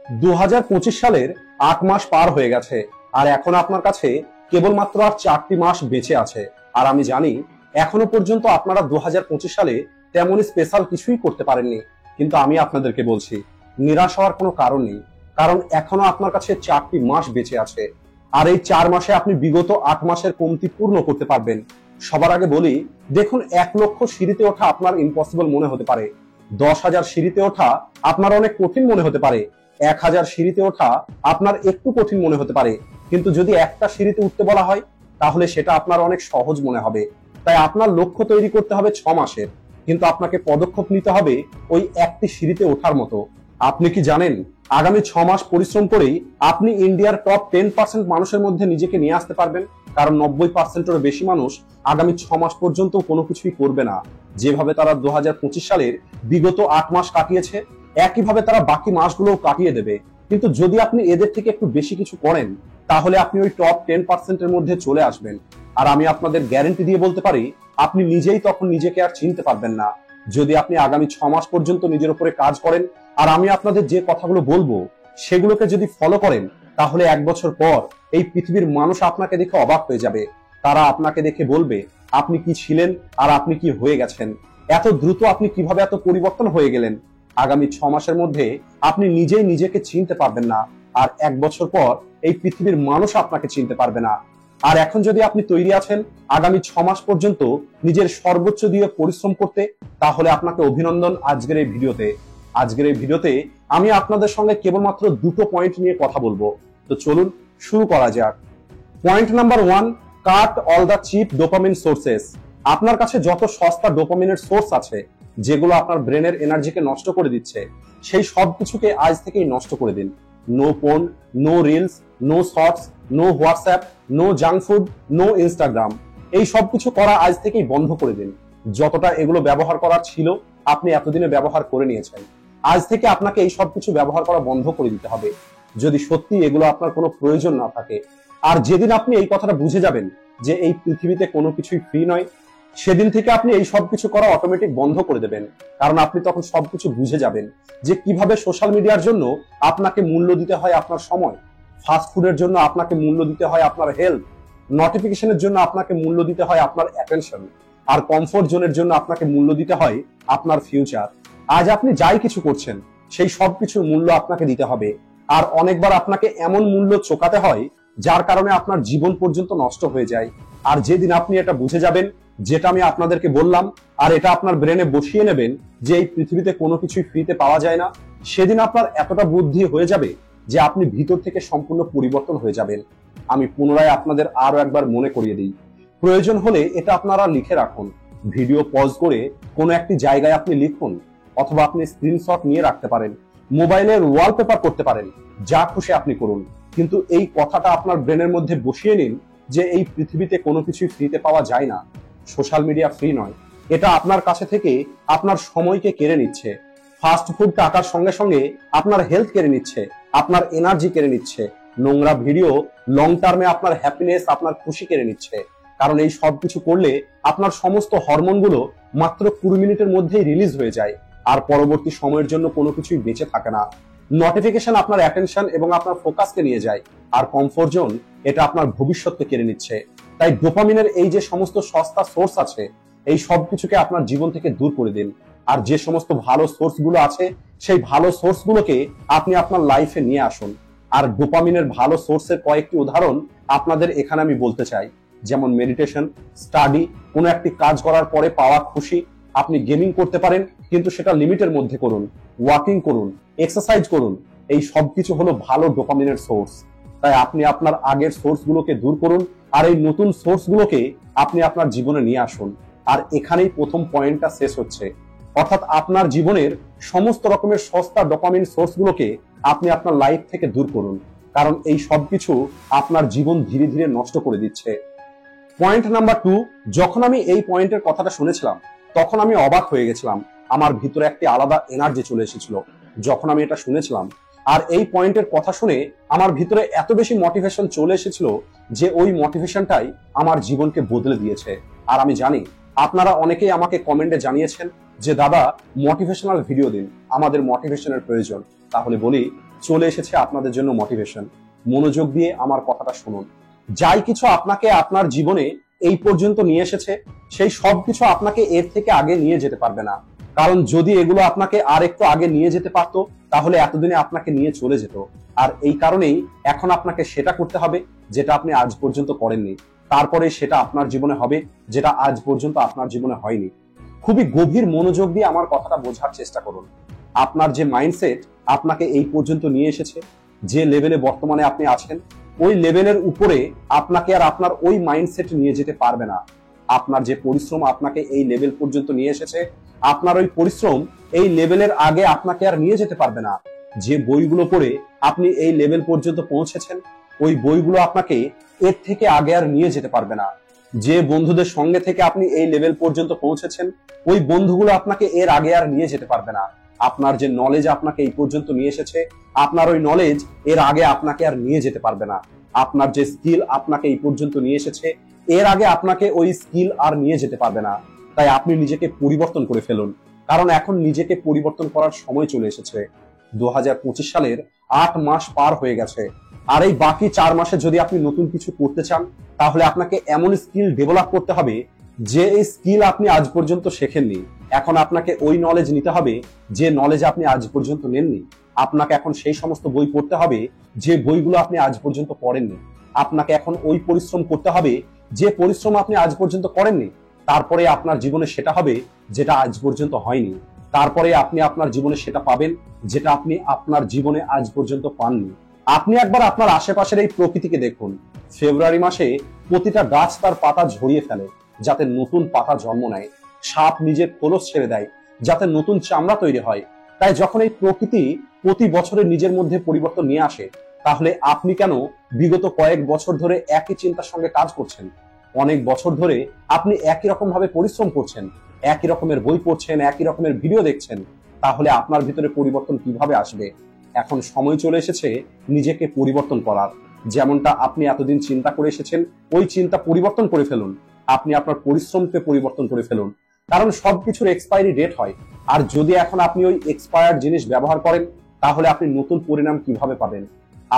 2025 সালের 8 মাস পার হয়ে গেছে, আর এখন আপনার কাছে কেবলমাত্র আর 4টি মাস বেঁচে আছে। আর আমি জানি এখনো পর্যন্ত আপনারা 2025 সালে তেমন স্পেশাল কিছুই করতে পারেননি, কিন্তু আমি আপনাদেরকে বলছি নিরাশ হওয়ার কোনো কারণ নেই, কারণ এখনো আপনার কাছে 4টি মাস বেঁচে আছে। আর এই 4 মাসে আপনি বিগত 8 মাসের কমতি পূর্ণ করতে পারবেন। সবার আগে বলি, দেখুন 1 লক্ষ সিঁড়িতে ওঠা আপনার ইম্পসিবল মনে হতে পারে, 10,000 সিঁড়িতে ওঠা আপনার অনেক কঠিন মনে হতে পারে, 1,000 সিঁড়িতে ওঠা আপনার একটু কঠিন মনে হতে পারে, কিন্তু যদি একটা সিঁড়িতে উঠতে বলা হয় তাহলে সেটা আপনার অনেক সহজ মনে হবে। তাই আপনার লক্ষ্য তৈরি করতে হবে 6 মাসের, কিন্তু আপনাকে পদক্ষেপ নিতে হবে ওই একটি সিঁড়িতে ওঠার মতো। আপনি কি জানেন আগামী 6 মাস পরিশ্রম করেই আপনি ইন্ডিয়ার টপ 10% মানুষের মধ্যে নিজেকে নিয়ে আসতে পারবেন? কারণ 90%-এরও বেশি মানুষ আগামী 6 মাস পর্যন্ত কোনো কিছুই করবে না। যেভাবে তারা 2025 সালের বিগত 8 মাস কাটিয়েছে, একইভাবে তারা বাকি মাসগুলোও কাটিয়ে দেবে। কিন্তু যদি আপনি এদের থেকে একটু বেশি কিছু করেন, তাহলে আপনি ওই টপ 10%-এর মধ্যে চলে আসবেন। আর আমি আপনাদের গ্যারান্টি দিয়ে বলতে পারি, আপনি নিজেই তখন নিজেকে আর চিনতে পারবেন না। যদি আপনি আগামী 6 মাস পর্যন্ত নিজের উপরে কাজ করেন, আর আমি আপনাদের যে কথাগুলো বলবো সেগুলোকে যদি ফলো করেন, তাহলে 1 বছর পর এই পৃথিবীর মানুষ আপনাকে দেখে অবাক হয়ে যাবে। তারা আপনাকে দেখে বলবে আপনি কি ছিলেন আর আপনি কি হয়ে গেছেন, এত দ্রুত আপনি কিভাবে এত পরিবর্তন হয়ে গেলেন। আগামী 6 মাসের মধ্যে আপনি নিজেই নিজেকে চিনতে পারবেন না, আর 1 বছর পর এই পৃথিবীর মানুষ আপনাকে চিনতে পারবে না। আর এখন যদি আপনি তৈরি আছেন আগামী 6 মাস পর্যন্ত নিজের সর্বোচ্চ দিয়ে পরিশ্রম করতে, তাহলে আপনাকে অভিনন্দন। আজকের এই ভিডিওতে আমি আপনাদের সঙ্গে কেবলমাত্র 2টো পয়েন্ট নিয়ে কথা বলবো। তো চলুন শুরু করা যাক। Point number 1, cut all the cheap dopamine sources. আপনার কাছে যত সস্তা ডোপামিনের সোর্স আছে, যেগুলো আপনার ব্রেনের এনার্জিকে নষ্ট করে দিচ্ছে, সেই সব কিছুকে আজ থেকেই নষ্ট করে দিন। No phone, no reels, no shorts, no WhatsApp, no junk food, no Instagram. এই সব কিছু করা আজ থেকেই বন্ধ করে দিন। যতটা এগুলো ব্যবহার করার ছিল আপনি এতদিনে ব্যবহার করে নিয়েছেন। আজ থেকে আপনাকে এই সব কিছু ব্যবহার করা বন্ধ করে দিতে হবে, যদি সত্যি এগুলো আপনার কোনো প্রয়োজন না থাকে। আর যেদিন আপনি এই কথাটা বুঝে যাবেন যে এই পৃথিবীতে কোনো কিছুই ফ্রি নয়, সেদিন থেকে আপনি এই সব কিছু করা অটোমেটিক বন্ধ করে দেবেন। কারণ আপনি তখন সবকিছু বুঝে যাবেন যে কিভাবে সোশ্যাল মিডিয়ার জন্য আপনাকে মূল্য দিতে হয় আপনার সময়, ফাস্ট ফুডের জন্য আপনাকে মূল্য দিতে হয় আপনার হেলথ, নোটিফিকেশনের জন্য আপনাকে মূল্য দিতে হয় আপনার অ্যাটেনশন, আর কমফোর্ট জোনের জন্য আপনাকে মূল্য দিতে হয় আপনার ফিউচার। আজ আপনি যাই কিছু করছেন সেই সব কিছুর মূল্য আপনাকে দিতে হবে। আর অনেকবার আপনাকে এমন মূল্য চোকাতে হয় যার কারণে আপনার জীবন পর্যন্ত নষ্ট হয়ে যায়। আর যেদিন আপনি এটা বুঝে যাবেন, যেটা আমি আপনাদেরকে বললাম, আর এটা আপনার ব্রেনে বসিয়ে নেবেন যে এই পৃথিবীতে কোনো কিছুই ফ্রিতে পাওয়া যায় না, সেদিন আপনার এতটা বুদ্ধি হয়ে যাবে যে আপনি ভিতর থেকে সম্পূর্ণ পরিবর্তন হয়ে যাবেন। আমি পুনরায় আপনাদের আরো একবার মনে করিয়ে দিই, প্রয়োজন হলে এটা আপনারা লিখে রাখুন, ভিডিও পজ করে কোনো একটি জায়গায় আপনি লিখুন, অথবা আপনি স্ক্রিনশট নিয়ে রাখতে পারেন, মোবাইলের ওয়ালপেপার করতে পারেন, যা খুশি আপনি করুন। কিন্তু এই কথাটা আপনার ব্রেনের মধ্যে বসিয়ে নিন যে এই পৃথিবীতে কোনো কিছুই ফ্রিতে পাওয়া যায় না, সোশ্যাল মিডিয়া ফ্রি নয়, এটা আপনার কাছে থেকে আপনার সময়কে কেড়ে নিচ্ছে। ফাস্ট ফুড টাকার সঙ্গে সঙ্গে আপনার হেলথ কেড়ে নিচ্ছে, আপনার এনার্জি কেড়ে নিচ্ছে। নোংরা ভিডিও লং টার্মে আপনার হ্যাপিনেস, আপনার খুশি কেড়ে নিচ্ছে। কারণ এই সব কিছু করলে আপনার সমস্ত হরমোনগুলো মাত্র 20 মিনিটের মধ্যেই রিলিজ হয়ে যায়, আর পরবর্তী সময়ের জন্য কোনো কিছুই বেঁচে থাকে না। নোটিফিকেশন আপনার অ্যাটেনশন এবং আপনার ফোকাসকে নিয়ে যায়, আর কমফোর্ট জোন এটা আপনার ভবিষ্যৎকে কেড়ে নিচ্ছে। তাই ডোপামিনের এই যে সমস্ত সস্তা সোর্স আছে, এই সব কিছুকে আপনার জীবন থেকে দূর করে দিন। আর যে সমস্ত ভালো সোর্স গুলো আছে, সেই ভালো সোর্স গুলোকে আপনি আপনার লাইফে নিয়ে আসুন। আর ডোপামিনের ভালো সোর্সের কয়েকটি উদাহরণ আপনাদের এখানে আমি বলতে চাই, যেমন মেডিটেশন, স্টাডি, কোনো একটি কাজ করার পরে পাওয়া খুশি। আপনি গেমিং করতে পারেন, কিন্তু সেটা লিমিটের মধ্যে করুন। ওয়াকিং করুন, এক্সারসাইজ করুন, এই সব কিছু হলো ভালো ডোপামিনের সোর্স। তাই আপনি আপনার আগের সোর্স গুলোকে দূর করুন, আর এই নতুন সোর্স গুলোকে আপনি আপনার জীবনে নিয়ে আসুন। আর এখানেই প্রথম পয়েন্টটা শেষ হচ্ছে, অর্থাৎ আপনার জীবনের সমস্ত রকমের সস্তা ডোপামিন সোর্স গুলোকে আপনি আপনার লাইফ থেকে দূর করুন, কারণ এই সব কিছু আপনার জীবন ধীরে ধীরে নষ্ট করে দিচ্ছে। পয়েন্ট নাম্বার 2, যখন আমি এই পয়েন্টের কথাটা শুনেছিলাম তখন আমি অবাক হয়ে গেছিলাম। আমার ভিতরে একটি আলাদা এনার্জি চলে এসেছিল যখন আমি এটা শুনেছিলাম। আর এই পয়েন্টের কথা শুনে আমার ভিতরে এত বেশি মোটিভেশন চলে এসেছিল যে ওই মোটিভেশনটাই আমার জীবনকে বদলে দিয়েছে। আর আমি জানি আপনারা অনেকেই আমাকে কমেন্টে জানিয়েছেন যে দাদা মোটিভেশনাল ভিডিও দিন, আমাদের মোটিভেশনের প্রয়োজন। তাহলে বলি, চলে এসেছে আপনাদের জন্য মোটিভেশন। মনোযোগ দিয়ে আমার কথাটা শুনুন। যাই কিছু আপনাকে আপনার জীবনে এই পর্যন্ত নিয়ে এসেছে, সেই সব কিছু আপনাকে এর থেকে আগে নিয়ে যেতে পারবে না। কারণ যদি এগুলো আপনাকে আর একটু আগে নিয়ে যেতে পারতো, তাহলে এতদিনে আপনাকে নিয়ে চলে যেত। আর এই কারণেই এখন আপনাকে সেটা করতে হবে যেটা আপনি আজ পর্যন্ত করেননি। তারপরে সেটা আপনার জীবনে হবে যেটা আজ পর্যন্ত আপনার জীবনে হয়নি। খুবই গভীর মনোযোগ দিয়ে আমার কথাটা বোঝার চেষ্টা করুন। আপনার যে মাইন্ডসেট আপনাকে এই পর্যন্ত নিয়ে এসেছে, যে লেভেলে বর্তমানে আপনি আছেন, ওই লেভেলের উপরে আপনাকে আর আপনার ওই মাইন্ডসেট নিয়ে যেতে পারবে না। আপনার যে পরিশ্রম আপনাকে এই লেভেল পর্যন্ত নিয়ে এসেছে, আপনার ওই পরিশ্রম এই লেভেলের আগে আপনাকে আর নিয়ে যেতে পারবে না। যে বইগুলো পড়ে আপনি এই লেভেল পর্যন্ত পৌঁছেছেন, ওই বইগুলো আপনাকে এর থেকে আগে আর নিয়ে যেতে পারবে না। যে বন্ধুদের সঙ্গে থেকে আপনি এই লেভেল পর্যন্ত পৌঁছেছেন, ওই বন্ধুগুলো আপনাকে এর আগে আর নিয়ে যেতে পারবে না। আপনার যে নলেজ আপনাকে এই পর্যন্ত নিয়ে এসেছে, আপনার ওই নলেজ এর আগে আপনাকে আর নিয়ে যেতে পারবে না। আপনার যে স্কিল আপনাকে এই পর্যন্ত নিয়ে এসেছে, এর আগে আপনাকে ওই স্কিল আর নিয়ে যেতে পারবে না। তাই আপনি নিজেকে পরিবর্তন করে ফেলুন, কারণ এখন নিজেকে পরিবর্তন করার সময় চলে এসেছে। 2025 সালের 8 মাস পার হয়ে গেছে, আর এই বাকি 4 মাসে যদি আপনি নতুন কিছু করতে চান, তাহলে আপনাকে এমন স্কিল ডেভেলপ করতে হবে যে এই স্কিল আপনি আজ পর্যন্ত শেখেননি। এখন আপনাকে ওই নলেজ নিতে হবে যে নলেজ আপনি আজ পর্যন্ত নেননি। আপনাকে এখন সেই সমস্ত বই পড়তে হবে যে বইগুলো আপনি আজ পর্যন্ত পড়েননি। আপনাকে এখন ওই পরিশ্রম করতে হবে যে পরিশ্রম আপনি আজ পর্যন্ত করেননি। তারপরে আপনার জীবনে সেটা হবে যেটা আজ পর্যন্ত হয়নি। তারপরে আপনি আপনার জীবনে সেটা পাবেন যেটা আপনি আপনার জীবনে আজ পর্যন্ত পাননি। আপনি একবার আপনার আশেপাশের এই প্রকৃতিকে দেখুন। ফেব্রুয়ারি মাসে প্রতিটা গাছ তার পাতা ঝরিয়ে ফেলে যাতে নতুন পাতা জন্ম নেয়। সাপ নিজের খোলস ছেড়ে দেয় যাতে নতুন চামড়া তৈরি হয়। তাই যখন এই প্রকৃতি প্রতি বছরে নিজের মধ্যে পরিবর্তন নিয়ে আসে, তাহলে আপনি কেন বিগত কয়েক বছর ধরে একই চিন্তার সঙ্গে কাজ করছেন? অনেক বছর ধরে আপনি একই রকম ভাবে পরিশ্রম করছেন, একই রকমের বই পড়ছেন, একই রকমের ভিডিও দেখছেন, তাহলে আপনার ভিতরে পরিবর্তন কিভাবে আসবে? এখন সময় চলে এসেছে নিজেকে পরিবর্তন করার। যেমনটা আপনি এতদিন চিন্তা করে এসেছেন, ওই চিন্তা পরিবর্তন করে ফেলুন। আপনি আপনার পরিশ্রমকে পরিবর্তন করে ফেলুন, কারণ সবকিছুর এক্সপায়ারি ডেট হয়। আর যদি এখন আপনি ওই এক্সপায়ার্ড জিনিস ব্যবহার করেন, তাহলে আপনি নতুন পরিণাম কিভাবে পাবেন?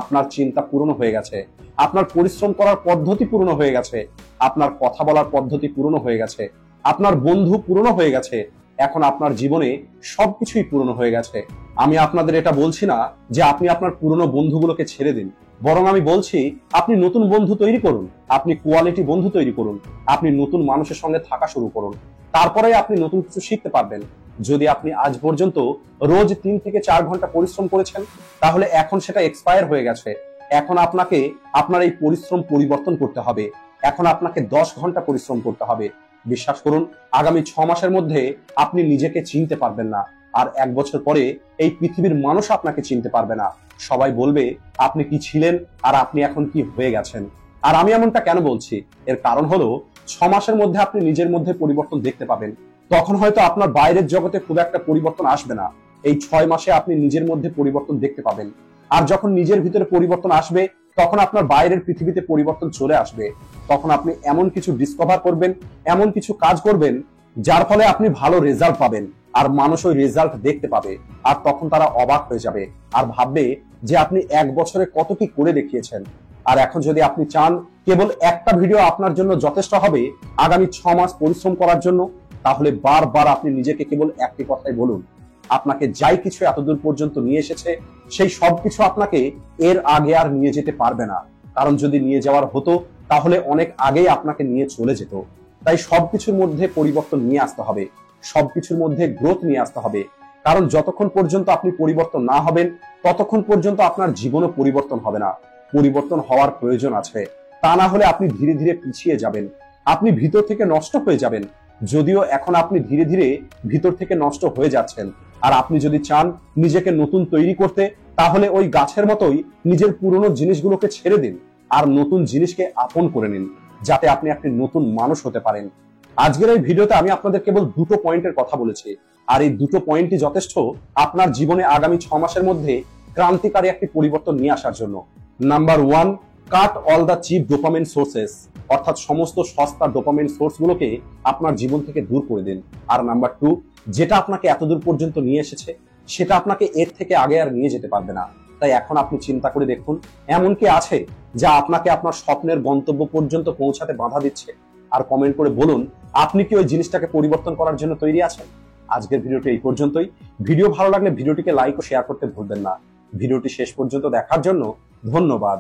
আপনার চিন্তা পুরনো হয়ে গেছে, আপনার পরিশ্রম করার পদ্ধতি পুরনো হয়ে গেছে, আপনার কথা বলার পদ্ধতি পুরনো হয়ে গেছে, আপনার বন্ধু পুরনো হয়ে গেছে। এখন আপনার জীবনে সবকিছুই পুরনো হয়ে গেছে। আমি আপনাদের এটা বলছি না যে আপনি আপনার পুরনো বন্ধুগুলোকে ছেড়ে দিন, বরং আমি বলছি আপনি নতুন বন্ধু তৈরি করুন, আপনি কোয়ালিটি বন্ধু তৈরি করুন, আপনি নতুন মানুষের সঙ্গে থাকা শুরু করুন। তারপরে আপনি নতুন কিছু শিখতে পারবেন। যদি আপনি আজ পর্যন্ত রোজ 3 থেকে 4 ঘন্টা পরিশ্রম করেছেন, তাহলে এখন সেটা এক্সপায়ার হয়ে গেছে। এখন আপনাকে আপনার এই পরিশ্রম পরিবর্তন করতে হবে। এখন আপনাকে 10 ঘন্টা পরিশ্রম করতে হবে। বিশ্বাস করুন, আগামী 6 মাসের মধ্যে আপনি নিজেকে চিনতে পারবেন না। আর 1 বছর পরে এই পৃথিবীর মানুষ আপনাকে চিনতে পারবে না। সবাই বলবে আপনি কি ছিলেন আর আপনি এখন কি হয়ে গেছেন। আর আমি এমনটা কেন বলছি, এর কারণ হলো 6 মাসের মধ্যে আপনি নিজের মধ্যে পরিবর্তন দেখতে পাবেন। তখন হয়তো আপনার বাইরের জগতে খুব একটা পরিবর্তন আসবে না। এই 6 মাসে আপনি নিজের মধ্যে পরিবর্তন দেখতে পাবেন। আর যখন নিজের ভিতরে পরিবর্তন আসবে, তখন আপনার বাইরের পৃথিবীতে পরিবর্তন চলে আসবে। তখন আপনি এমন কিছু ডিসকভার করবেন, এমন কিছু কাজ করবেন যার ফলে আপনি ভালো রেজাল্ট পাবেন। আর মানুষ ওই রেজাল্ট দেখতে পাবে, আর তখন তারা অবাক হয়ে যাবে আর ভাববে যে আপনি 1 বছরে কত কি করে দেখিয়েছেন। আর এখন যদি আপনি চান কেবল একটা ভিডিও আপনার জন্য যথেষ্ট হবে আগামী 6 মাস পরিশ্রম করার জন্য, তাহলে বারবার আপনি নিজেকে কেবল একটি কথাই বলুন, আপনাকে যাই কিছু এতদূর পর্যন্ত নিয়ে এসেছে, সেই সবকিছু আপনাকে এর আগে আর নিয়ে যেতে পারবে না। কারণ যদি নিয়ে যাওয়ার হতো, তাহলে অনেক আগেই আপনাকে নিয়ে চলে যেত। তাই সবকিছুর মধ্যে পরিবর্তন নিয়ে আসতে হবে, সবকিছুর মধ্যে গ্রোথ নিয়ে আসতে হবে। কারণ যতক্ষণ পর্যন্ত আপনি পরিবর্তন না হবেন, ততক্ষণ পর্যন্ত আপনার জীবনও পরিবর্তন হবে না। পরিবর্তন হওয়ার প্রয়োজন আছে, তা না হলে আপনি ধীরে ধীরে পিছিয়ে যাবেন, আপনি ভিতর থেকে নষ্ট হয়ে যাবেন। যদিও এখন আপনি ধীরে ধীরে ভিতর থেকে নষ্ট হয়ে যাচ্ছেন। আর আপনি যদি চান নিজেকে নতুন তৈরি করতে, তাহলে ওই গাছের মতোই নিজের পুরনো জিনিসগুলোকে ছেড়ে দিন আর নতুন জিনিসকে আপন করে নিন, যাতে আপনি একটি নতুন মানুষ হতে পারেন। আজকের এই ভিডিওতে আমি আপনাদের কেবল 2টো পয়েন্টের কথা বলেছি, আর এই 2টো পয়েন্টই যথেষ্ট আপনার জীবনে আগামী 6 মাসের মধ্যে ক্রান্তিকারী একটি পরিবর্তন নিয়ে আসার জন্য। Number 1, cut all the cheap dopamine sources, অর্থাৎ সমস্ত সস্তা ডোপামিন সোর্স গুলোকে আপনার জীবন থেকে দূর করে দিন। আর নাম্বার 2, যেটা আপনাকে এতদূর পর্যন্ত নিয়ে এসেছে, সেটা আপনাকে এর থেকে আগে আর নিয়ে যেতে পারবে না। তাই এখন আপনি চিন্তা করে দেখুন, এমন কি আছে যা আপনাকে আপনার স্বপ্নের গন্তব্য পর্যন্ত পৌঁছাতে বাধা দিচ্ছে? আর কমেন্ট করে বলুন আপনি কি ওই জিনিসটাকে পরিবর্তন করার জন্য তৈরি আছেন। আজকের ভিডিওটি এই পর্যন্তই। ভিডিও ভালো লাগলে ভিডিওটিকে লাইক ও শেয়ার করতে ভুলবেন না। ভিডিওটি শেষ পর্যন্ত দেখার জন্য ধন্যবাদ।